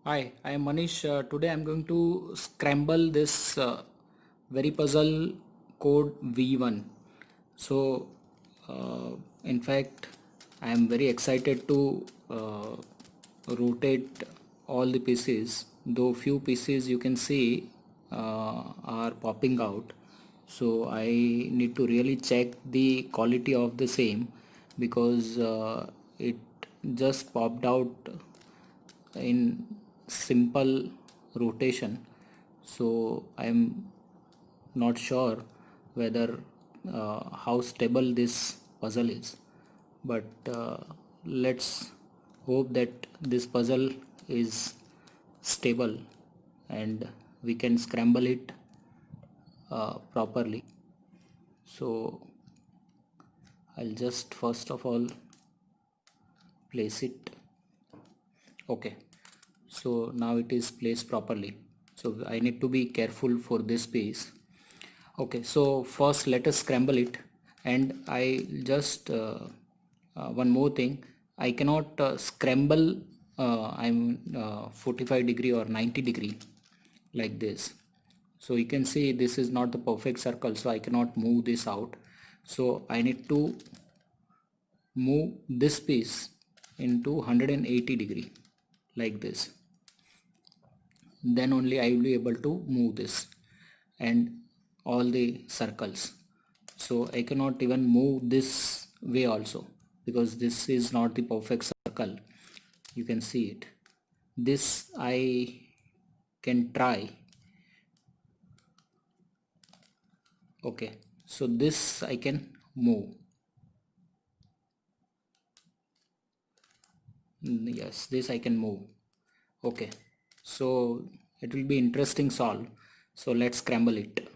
Hi, I am Manish. Today I am going to scramble this very puzzle code V1. So, uh, in fact, I am very excited to rotate all the pieces. Though few pieces you can see are popping out. So I need to really check the quality of the same because it just popped out in simple rotation, so I'm not sure whether how stable this puzzle is, but let's hope that this puzzle is stable and we can scramble it properly. So I'll just first of all place it. Okay, so now it is placed properly, so I need to be careful for this piece. Okay, so first let us scramble it, and I just one more thing, I cannot scramble I'm 45-degree or 90-degree like this. So you can see this is not the perfect circle, so I cannot move this out. So I need to move this piece into 180-degree like this, then only I will be able to move this and all the circles. So I cannot even move this way also because this is not the perfect circle. You can see it. This I can try. Okay, so this I can move. Yes, this I can move. Okay, so it will be interesting solve. So let's scramble it.